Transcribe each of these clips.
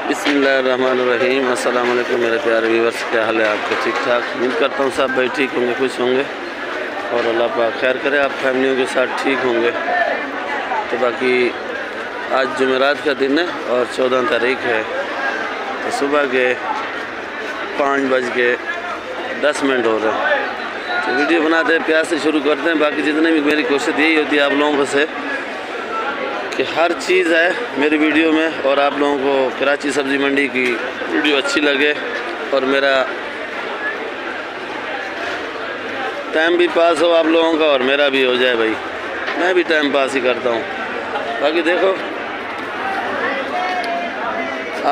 बिस्मिल्लाहिर्रहमानिर्रहीम। अस्सलाम वालेकुम मेरे प्यारे व्यूअर्स, क्या हाल है आपके? ठीक ठाक, उम्मीद करता हूँ सब भाई ठीक होंगे, खुश होंगे और अल्लाह पाक खैर करे, आप फैमिलियों के साथ ठीक होंगे। तो बाकी आज जुमेरात का दिन है और 14 तारीख है, तो सुबह के 5:10 हो रहे हैं। तो वीडियो बनाते हैं, प्यार से शुरू करते हैं। बाकी जितने भी मेरी कोशिश यही होती है आप लोगों से कि हर चीज़ है मेरी वीडियो में और आप लोगों को कराची सब्ज़ी मंडी की वीडियो अच्छी लगे और मेरा टाइम भी पास हो आप लोगों का और मेरा भी हो जाए भाई, मैं भी टाइम पास ही करता हूँ। बाकी देखो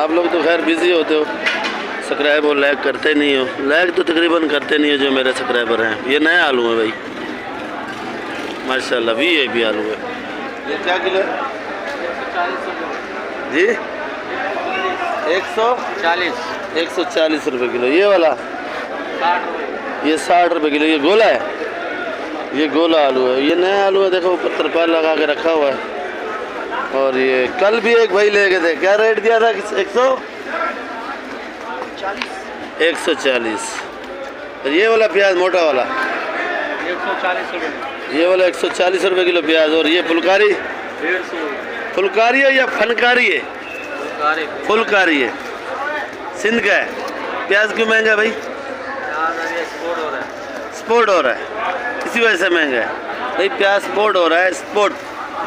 आप लोग तो खैर बिज़ी होते हो, सब्सक्राइब और लाइक करते नहीं हो, लाइक तो तकरीबन करते नहीं हो जो मेरे सब्सक्राइबर हैं। ये नया आलू है भाई माशाल्लाह, भी आलू है। ये क्या किलो है जी? 140 रुपये किलो। ये वाला 60 रुपये किलो। ये गोला है, ये गोला आलू है, ये नया आलू है। देखो ऊपर तरपाल लगा के रखा हुआ है। और ये कल भी एक भाई ले गए थे, क्या रेट दिया था? 140। और ये वाला प्याज मोटा वाला 140 रुपये। ये वाला 140 रुपये किलो प्याज। और ये फुलकारी 150। फुलकारी है या फनकारी है? फुलकारी है, सिंध का है। प्याज क्यों महंगा है भाई? स्पोर्ट हो रहा है, इसी वजह से महंगा है भाई। प्याज स्पोर्ट हो रहा है, स्पोर्ट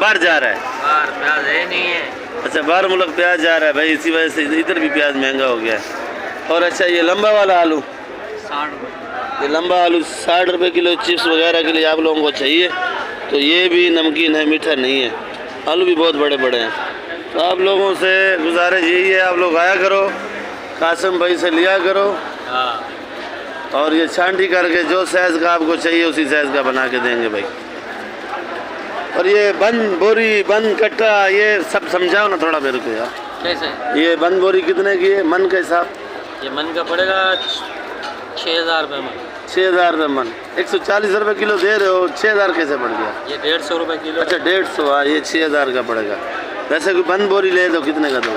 बाहर जा रहा है, बाहर प्याज है नहीं है। अच्छा बाहर मुल्क प्याज जा रहा है भाई, इसी वजह से इधर भी प्याज महंगा हो गया है। और अच्छा ये लंबा वाला आलू 60 रुपये। ये लंबा आलू 60 रुपये किलो। चिप्स वगैरह के लिए आप लोगों को चाहिए तो ये भी नमकीन है, मीठा नहीं है। आलू भी बहुत बड़े बड़े हैं। तो आप लोगों से गुजारिश यही है, आप लोग आया करो, कासिम भाई से लिया करो। हाँ। और ये छांटी करके जो साइज़ का आपको चाहिए उसी साइज़ का बना के देंगे भाई। और ये बंद बोरी, बंद कट्टा, ये सब समझाओ ना थोड़ा मेरे को यार। कैसे? ये बंद बोरी कितने की है मन के हिसाब? ये मन का पड़ेगा 6000 रुपये मन। 6000 रुपये मन। 140 रुपये किलो दे रहे हो, 6000 कैसे पड़ गया? ये 150 रुपये किलो। अच्छा 150। हाँ ये 6000 का पड़ेगा। वैसे कोई बंद बोरी ले तो कितने का दो?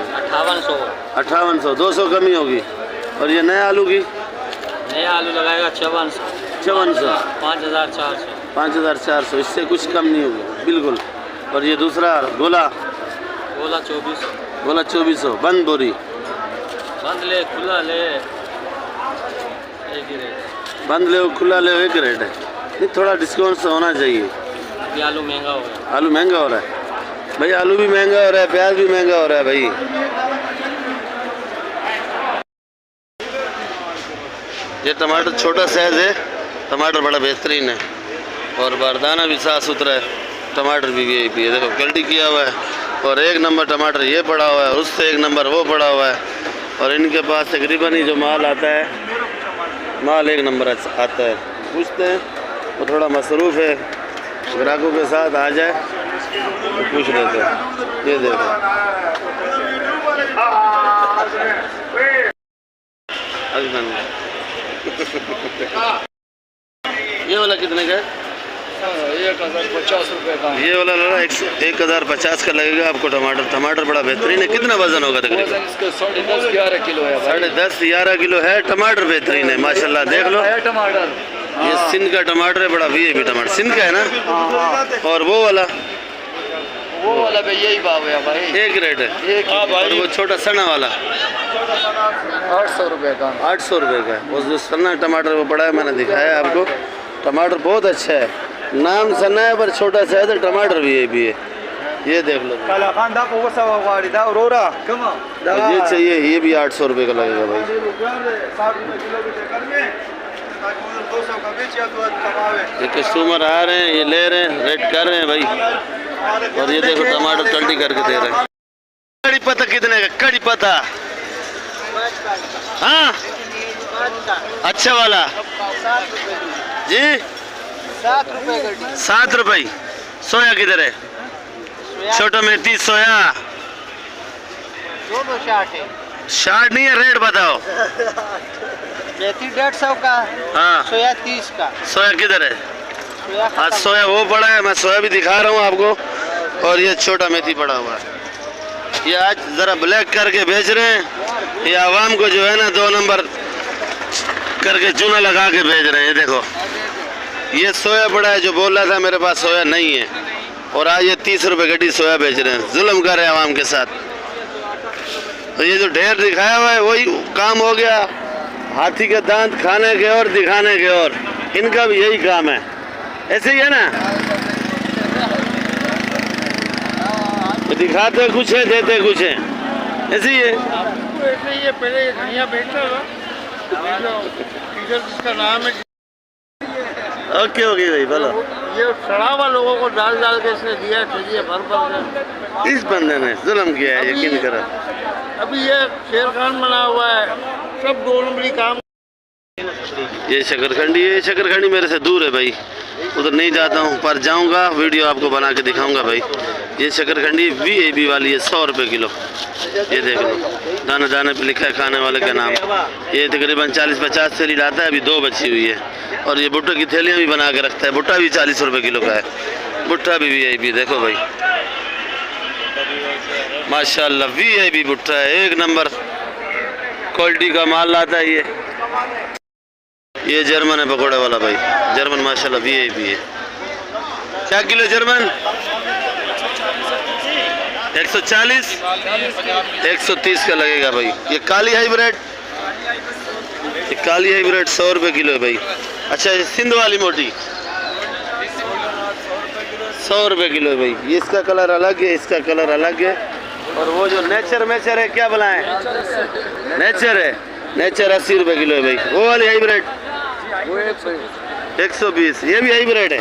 5800। 200 कमी होगी। और ये नया आलू की? नया आलू लगाएगा 5400। 5400। 5400, इससे कुछ कम नहीं होगा बिल्कुल। और ये दूसरा गोला 2400। गोला 2400 बंद बोरी। बंद ले खुला ले एक ही रेट। बंद ले खुला ले एक रेट है। नहीं थोड़ा डिस्काउंट से होना चाहिए। अभी आलू महंगा हो गया। आलू महंगा हो रहा है भाई, आलू भी महंगा हो रहा है, प्याज भी महंगा हो रहा है भाई। ये टमाटर छोटा साइज है, टमाटर बड़ा बेहतरीन है और बारदाना भी साफ़ सुथरा है। टमाटर भी VIP है, देखो क्वालिटी किया हुआ है। और एक नंबर टमाटर ये पड़ा हुआ है, उससे एक नंबर वो पड़ा हुआ है। और इनके पास तकरीबन ही जो माल आता है, माल एक नंबर आता है। पूछते हैं वो थोड़ा मसरूफ़ है, ग्राहकों के साथ आ जाए तो पूछ लेते हैं। ये देखो ये वाला कितने का है? 1050 रुपये का। ये वाला लगा 1050 का लगेगा आपको। टमाटर बड़ा बेहतरीन है। कितना वजन होगा तकरीबन? 10-11 किलो है। 10.5-11 किलो है। टमाटर बेहतरीन है माशाल्लाह, देख लो। टमाटर ये सिंध का टमाटर है, बड़ा VIP टमाटर सिंध का है ना। और वो वाला भी यही भाव है भाई, एक रेट है। और वो छोटा सना वाला 800 रुपये का। 800 रुपये का है। वो जो सना टमाटर वो पड़ा है, मैंने दिखाया आपको। टमाटर बहुत अच्छा है, नाम सना है पर छोटा सा है, तो टमाटर VIP है। ये देख लो। ये चाहिए, ये भी 800 रुपये का लगेगा भाई। ये कस्टमर आ रहे हैं, ये ले रहे हैं, रेट कर रहे हैं भाई। और ये देखो टमाटर कल्टी करके दे रहे हैं। कड़ी पत्ता कितने का? कड़ी पत्ता हाँ अच्छा वाला जी 7 रुपये। सोया किधर है? छोटा मेथी सोया 60 नहीं है, रेट बताओ। मेथी 150 का। हाँ सोया 30 का। सोया किधर है? आज सोया वो पड़ा है, मैं सोया भी दिखा रहा हूँ आपको। और ये छोटा मेथी पड़ा हुआ है। ये आज ज़रा ब्लैक करके बेच रहे हैं, ये आवाम को जो है ना 2 नंबर करके चूना लगा के भेज रहे हैं। ये देखो, ये सोया पड़ा है, जो बोल रहा था मेरे पास सोया नहीं है, और आज ये 30 रुपए गड्डी सोया बेच रहे हैं। जुल्म कर रहे हैं आवाम के साथ। तो ये जो ढेर दिखाया हुआ है वही काम हो गया, हाथी के दांत खाने के और दिखाने के, और इनका भी यही काम है। ऐसे ही है ना, तो दिखाते कुछ है देते कुछ है, ऐसे ही है। ऐसे ही है, पहले धनिया बेचता था, जिसका नाम है ओके ओके भाई बोलो। ये सड़ा हुआ लोगों को डाल डाल के इसने दिया, चलिए भर के। इस बंदे ने जुल्म किया है, यकीन करो। अभी ये शेर खान बना हुआ है, सब 2 नंबरी काम। ये शकरखंडी है, शकरखंडी मेरे से दूर है भाई, उधर नहीं जाता हूँ, पर जाऊँगा वीडियो आपको बना के दिखाऊंगा भाई। ये शकरखंडी VAB वाली है, 100 रुपये किलो। ये देख लो, दाने दाने पे लिखा है खाने वाले का नाम। ये तकरीबन 40-50 थैली लाता है, अभी 2 बची हुई है। और ये भुट्टे की थैलियाँ भी बना के रखता है, भुट्टा भी 40 रुपये किलो का है, भुट्टा भी VAB। देखो भाई माशाल्लाह, VAB भुट्टा है, 1 नंबर क्वालिटी का माल लाता है ये जर्मन है पकौड़े वाला भाई, जर्मन माशाल्लाह VAB है। क्या किलो जर्मन? 140, 130 का लगेगा भाई। ये काली हाइब्रिड, ये काली हाइब्रिड 100 रुपये किलो है भाई। अच्छा, ये सिंध वाली मोटी 100 रुपये किलो है भाई। ये इसका कलर अलग है, इसका कलर अलग है। और वो जो नेचर मेचर है, क्या बुलाएं, नेचर है, नेचर 80 रुपये किलो है भाई। वो वाली हाइब्रिड 120, ये भी हाइब्रिड है।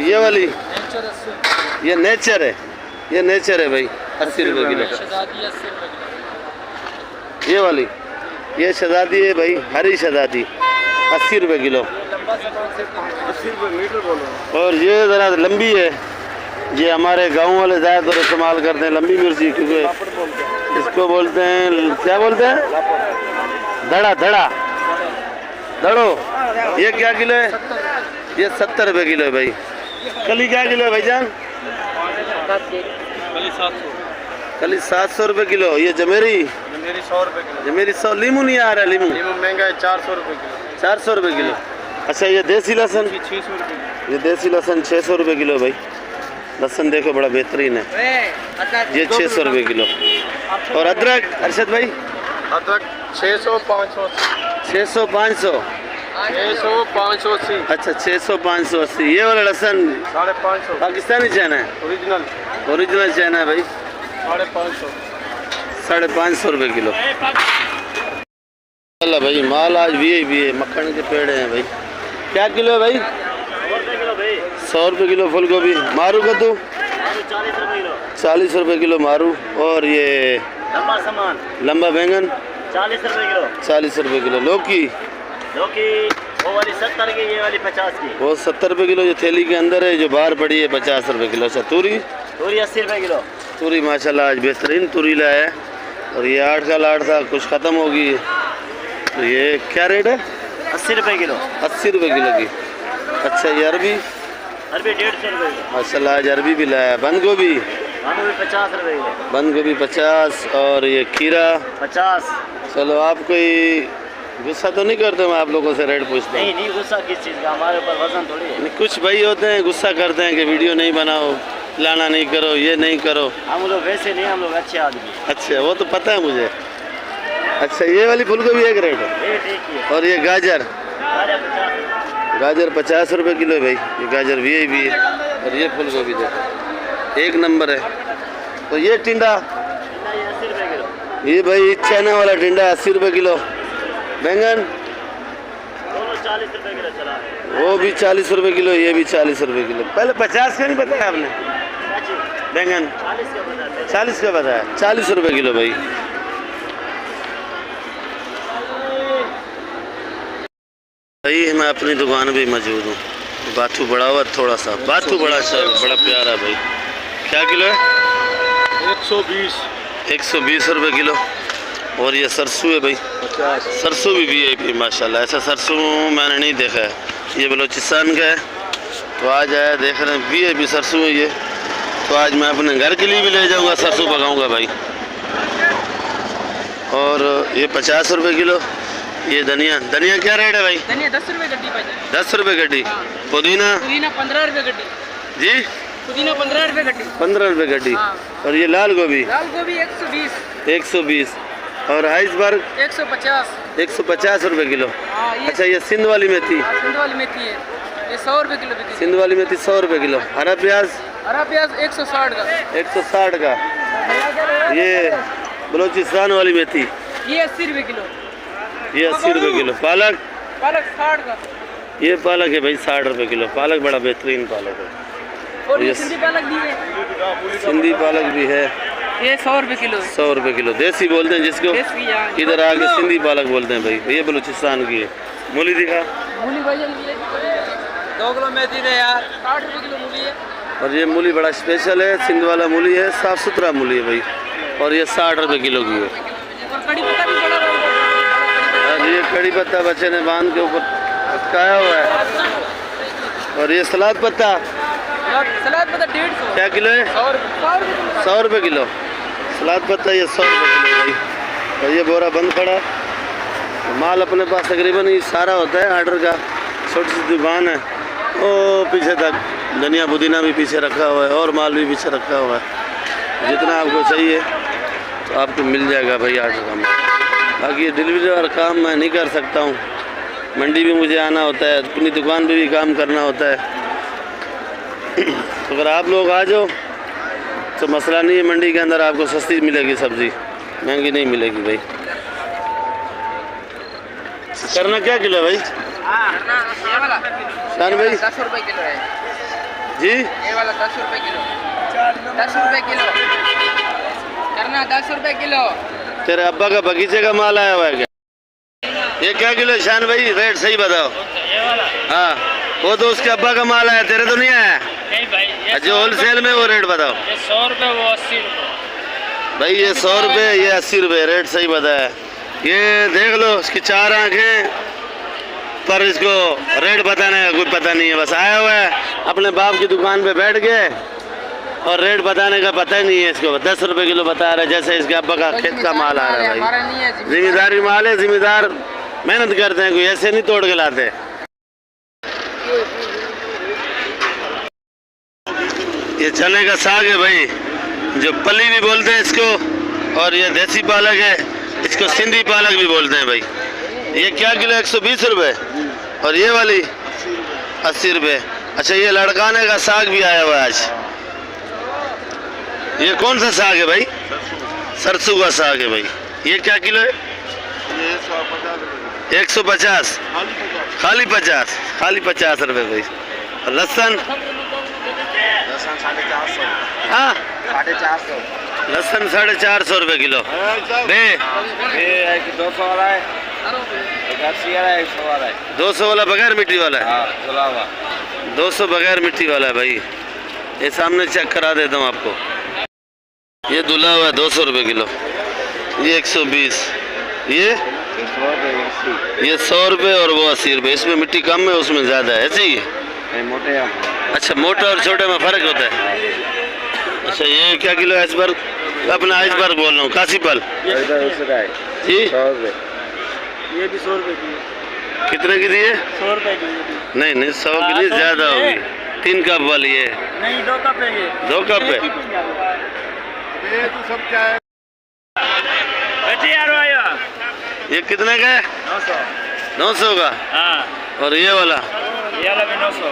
ये वाली ये नेचर है, ये नेचर है भाई, 80 रुपये किलो। ये वाली ये शहजादी है भाई, हरी शहजादी 80 रुपये किलो। 80 रुपये मीटर बोलो। और ये ज़रा लंबी है, ये हमारे गांव वाले ज़्यादातर इस्तेमाल करते हैं, लंबी मिर्ची, क्योंकि इसको बोलते हैं, क्या बोलते हैं, धड़ा धड़ा धड़ो। ये क्या किलो है? ये 70 रुपये किलो है भाई। कली क्या किलो है भाईजान? कली 700 रुपये किलो। ये जमेरी 100 रुपये किलो। जमेरी 100। लीमू नहीं आ रहा, लीमू महंगा है, 400 रुपये किलो। 400 रुपये किलो। अच्छा, ये देसी लहसुन 600 रुपये। ये देसी लहसुन 600 रुपये किलो भाई। लहसुन देखो बड़ा बेहतरीन है, ये 600 रुपये किलो। और अदरक अरशद भाई? अदरक 600, 500, 600, 500। 600, 580। अच्छा, 600, 580। ये वाला लहसुन 550 पाकिस्तानी चाइना है, ओरिजिनल। ओरिजिनल चाइना है भाई, 550। 550 रुपये किलो। अल्लाह भाई, माल आज VAB है, मक्खन के पेड़ हैं भाई। क्या किलो है भाई? 100 रुपये किलो फूल गोभी। मारू कद्दू 40 रुपये किलो मारू। और ये लंबा सामान लंबा बैंगन 40 रुपए किलो। 40 रुपये किलो। लौकी लौकी वो वाली 70 की, ये वाली 50 की। वो 70 रुपये किलो, जो थैली के अंदर है, जो बाहर पड़ी है 50 रुपये किलो। अच्छा, तूरी? तूरी 80 रुपए किलो। तूरी माशाल्लाह आज बेहतरीन तूरी लाया है। और ये 8 का लाट था, कुछ ख़त्म होगी। तो ये क्या रेट है? 80 रुपए किलो। 80 रुपये किलो की। अच्छा, ये अरबी? अरबी 150 रुपए किलो। माशाल्लाह आज अरबी भी लाया है। बंद गोभी? आलू भी 50 रुपए किलो। बंद गोभी 50। और ये खीरा 50। चलो, आप कोई गुस्सा तो नहीं करते? मैं आप लोगों से रेट पूछता हूँ। नहीं गुस्सा किस चीज़ का, हमारे ऊपर वजन थोड़ी है। कुछ भाई होते हैं गुस्सा करते हैं कि वीडियो नहीं बनाओ, लाना नहीं करो, ये नहीं करो। हम लोग वैसे नहीं, हम लोग अच्छे आदमी। अच्छा, वो तो पता है मुझे। अच्छा, ये वाली फूल गोभी एक रेट है। रेट एक ही है। और ये गाजर? गाजर 50 रुपये किलो है भाई। ये गाजर VAB है। और ये फूल गोभी देखो, 1 नंबर है। तो ये टिंडा? 80 रुपए किलो। ये भाई चाइना वाला टिंडा 80 रुपये किलो। बैंगन? दोनों 40 रुपए किलो चला है। वो भी 40 रुपये किलो, ये भी 40 रुपये किलो। पहले 50 का नहीं बताया आपने? बैंगन 40 का बताते हैं। 40 का बताया। 40 रुपये किलो भाई। भाई मैं अपनी दुकान पे मौजूद हूँ। बाथू बड़ा हुआ थोड़ा सा, बाथू बड़ा बड़ा प्यारा भाई। क्या किलो है? 120। 120 रुपये किलो। और ये सरसों है भाई, 50। सरसों भी VAB माशाल्लाह। ऐसा सरसों मैंने नहीं देखा है। ये बलोचिस्तान का है, तो आज आया देख रहे हैं VAB सरसों है ये। तो आज मैं अपने घर के लिए भी ले जाऊंगा, सरसों पकाऊंगा भाई। और ये 50 रुपये किलो। ये धनिया, धनिया क्या रेट है भाई? धनिया 10 रुपये गड्डी भाई। 10 रुपये गड्डी। पुदीना? पुदीना 15 रुपये गड्डी जी, पुदीना 15 रुपये गड्डी। 15 रुपये गड्डी। और ये लाल गोभी? लाल गोभी 120। 120। और आइसबर्ग? 150। 150 रुपये किलो। ये अच्छा, ये सिंध वाली मेथी? सिंध वाली मेथी है, ये 100 रुपये किलो बिकती है। सिंध वाली मेथी 100 रुपये किलो। हरा प्याज? हरा प्याज 160 का। 160 का। ये बलोचिस्तान वाली मेथी? ये 80 रुपये किलो। ये 80 रुपये किलो। पालक? पालक 60 का। ये पालक है भाई 60 रुपये किलो। पालक बड़ा बेहतरीन पालक है। और ये Yes. सिंधी पालक भी है, सिंधी पालक भी है, ये 100 रुपये किलो। 100 रुपये किलो। देसी बोलते हैं जिसको, देसी यहाँ। इधर आके सिंधी पालक बोलते हैं भाई। ये बलूचिस्तान की है। मूली दिखा। मूली भाईजान ये 2 किलो मेथी दे यार, 60 रुपये किलो मूली है। और ये मूली बड़ा स्पेशल है, सिंध वाला मूली है, साफ़ सुथरा मूली है भाई। और ये 60 रुपये किलो की है। और कड़ी पत्ता भी बड़ा और ये कड़ी पत्ता बच्चे ने बांध के ऊपर पकाया हुआ है। और ये सलाद पत्ता सलाद पत्ता 150। क्या किलो है? 100 रुपये किलो। सलाद पत्ता ये 100 रुपये किलो भाई। और ये बोरा बंद पड़ा। माल अपने पास तकरीबन ही सारा होता है ऑर्डर का। छोटी सी दुकान है, ओ पीछे तक धनिया पुदीना भी पीछे रखा हुआ है और माल भी पीछे रखा हुआ है। जितना आपको चाहिए तो आपको मिल जाएगा भाई ऑर्डर का माल। बाकी डिलीवरी और काम मैं नहीं कर सकता हूँ, मंडी भी मुझे आना होता है, अपनी दुकान पे भी काम करना होता है। तो अगर आप लोग आ जाओ तो मसला नहीं है, मंडी के अंदर आपको सस्ती मिलेगी सब्ज़ी, महंगी नहीं मिलेगी भाई। करना क्या किलो है भाई? ये वाला शान भाई 10 रुपये किलो है जी। ये वाला 10 रुपये किलो। 10 रुपये किलो करना, 10 रुपये किलो। तेरे अब्बा का बगीचे का माल आया हुआ है क्या? ये क्या किलो है शान भाई? रेट सही बताओ। हाँ, वो तो उसके अब्बा का माल आया, तेरे तो नहीं आया? नहीं भाई, जो होलसेल में वो रेट बताओ। ये 100 रुपये, वो 80 रुपये भाई। ये 100 रुपये, ये 80 रुपये, रेट सही बताया। ये देख लो, इसकी 4 आँखें, पर इसको रेट बताने का कोई पता नहीं है। बस आया हुआ है अपने बाप की दुकान पे बैठ गए और रेट बताने का पता ही नहीं है इसको। 10 रुपये किलो बता रहा है, जैसे इसके अब्बा का खेत का माल आ रहा है भाई। जिम्मेदारी माल है, जिम्मेदार मेहनत करते हैं, कोई ऐसे नहीं तोड़ के लाते। ये चने का साग है भाई, जो पली भी बोलते हैं इसको। और ये देसी पालक है, इसको सिंधी पालक भी बोलते हैं भाई। ये क्या किलो? 120 रुपये। और ये वाली 80 रुपये। अच्छा, ये लड़काने का साग भी आया हुआ है आज। ये कौन सा साग है भाई? सरसों का साग है भाई। ये क्या किलो है? 150। खाली 50? खाली 50 रुपये भाई। और लहसुन? हाँ, 450। लहसुन 450 रुपये किलो। बे 200 वाला है, 80 वाला है, 100 वाला है। 200 वाला बगैर मिट्टी वाला है? हाँ, खुला हुआ 200 बगैर मिट्टी वाला है भाई। ये सामने चेक करा देता हूँ आपको। ये धुला हुआ है 200 रुपये किलो। ये 120। ये 100 रुपये और वो 80 रुपये। इसमें मिट्टी कम है, उसमें ज़्यादा है, ऐसे ही है? मोटे हैं। अच्छा, मोटा और छोटे में फ़र्क होता है। अच्छा, ये क्या किलो? आइसबर्ग? अपना आइसबर्ग बोल रहा हूँ, काशीफल जी। 100 रुपये। ये भी 100 रुपये की। कितने की दी है? 100 रुपये की। नहीं नहीं, 100 के लिए ज़्यादा होगी। 3 कप वाली है? नहीं, 2 कप है ये। 2 कप है? ये कितने का है? 900। 900 का। हाँ, और ये वाला? ये वाला भी 900।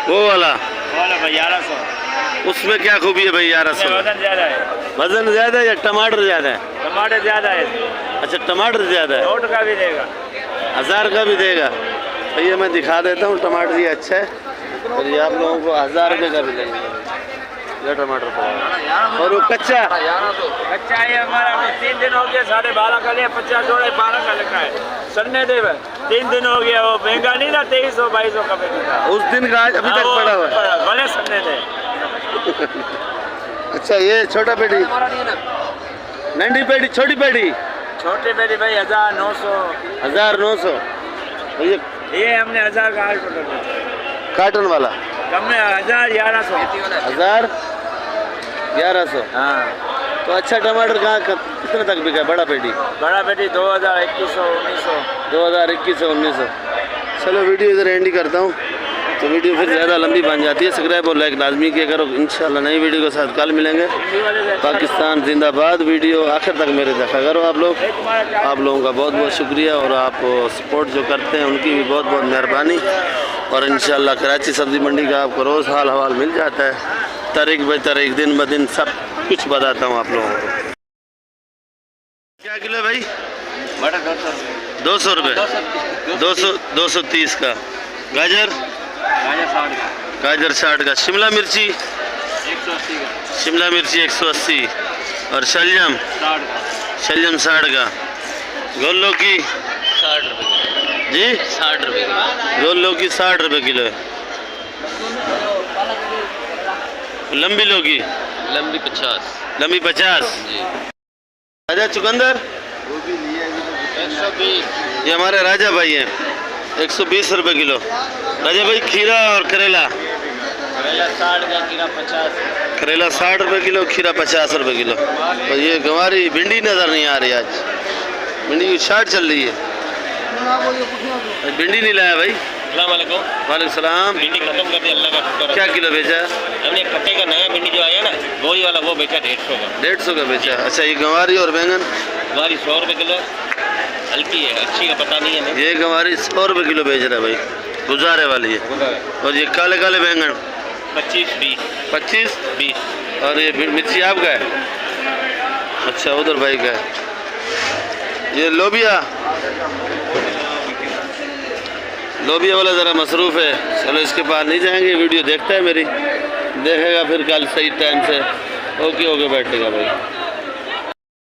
वो वाला भाई 1100। उसमें क्या खूबी है भाई? 1100। वजन ज़्यादा है। वजन ज़्यादा है या टमाटर ज़्यादा है? टमाटर ज़्यादा है। अच्छा, टमाटर ज़्यादा है। 100 का भी देगा, 1000 का भी देगा। तो ये मैं दिखा देता हूँ, टमाटर ये अच्छा है। और ये आप लोगों को 1000 रुपये का भी लेंगे ये टमाटर पड़ा। और वो कच्चा? कच्चा है हमारा। 3 दिन हो गया, 12.5 का लिया, 50 जोड़े 12 का लिखा है। सन्ने देव 3 दिन हो गया, वो महंगा नहीं ना, 2300-2200 का मिलता। उस दिन का आज अभी तक पड़ा हुआ है। भले सन्ने दे। अच्छा, ये छोटा पेटी? नंडी पेटी, छोटी पेटी? छोटे पेटी भाई 1900। 1900। ये हमने 1000 का आर्डर कर दिया। कार्टन वाला? कम में 1000 1100। 1000 1100। हाँ तो अच्छा टमाटर कहाँ कितने तक बिका है बड़ा पेटी? बड़ा पेटी 2000, 2100, 1900। 2021 से 1900। चलो वीडियो इधर एंड ही करता हूँ, तो वीडियो फिर ज़्यादा लंबी बन जाती है। सब्सक्राइब और लाइक लाजमी किया करो। इंशाल्लाह नई वीडियो के साथ कल मिलेंगे। पाकिस्तान जिंदाबाद वीडियो आखिर तक मेरे देखा करो आप लोग। आप लोगों का बहुत बहुत शुक्रिया और आप सपोर्ट जो करते हैं उनकी भी बहुत बहुत मेहरबानी। और इंशाल्लाह कराची सब्ज़ी मंडी का आपको रोज़ हाल हवाल मिल जाता है, तारीख ब तारीख दिन ब दिन सब कुछ बताता हूँ आप लोगों को। क्या किलो है भाई? बड़ा 200 रुपये। 230 का। गाजर? गाजर 60 का। शिमला मिर्ची? 180 का। शिमला मिर्ची 180। और शलजम? 60 का। शलजम 60 का। गोल लौकी? 60 रुपये जी 60 रुपये। गोल लौकी 60 रुपये किलो है। लंबी लौकी? लंबी 50। लंबी 50। जी राजा चुकंदर? 120। ये हमारे राजा भाई हैं, 120 रुपये किलो। राजा भाई खीरा और करेला? करेला 60 का, खीरा 50। करेला 60 रुपये किलो, खीरा 50 रुपये किलो। और ये गंवारी भिंडी नज़र नहीं आ रही आज, भिंडी की शार्ट चल रही है। भिंडी नहीं लाया भाई? अस्सलाम वालेकुम। वालेकुम सलाम। भिंडी खत्म कर दी, अल्लाह का शुक्र है। क्या किलो बेचा? हमने कट्टे का नया भिंडी जो आया ना गोली वाला वो बेचा 150 का। 150 का बेचा। अच्छा ये गंवारी और बैंगन? हमारी 100 रुपये किलो, हल्की है, अच्छी का पता नहीं है हमें। ये गंवारी 100 रुपये किलो बेच रहा है भाई, गुजारे वाली है। और ये काले काले बैंगन? 25, 20। 25, 20। और ये मिर्ची आपका है? अच्छा उधर भाई का है। ये लोबिया? लोबिया वाला ज़रा मसरूफ़ है, चलो इसके पास नहीं जाएंगे। वीडियो देखता है मेरी, देखेगा फिर कल सही टाइम से। ओके बैठेगा भाई।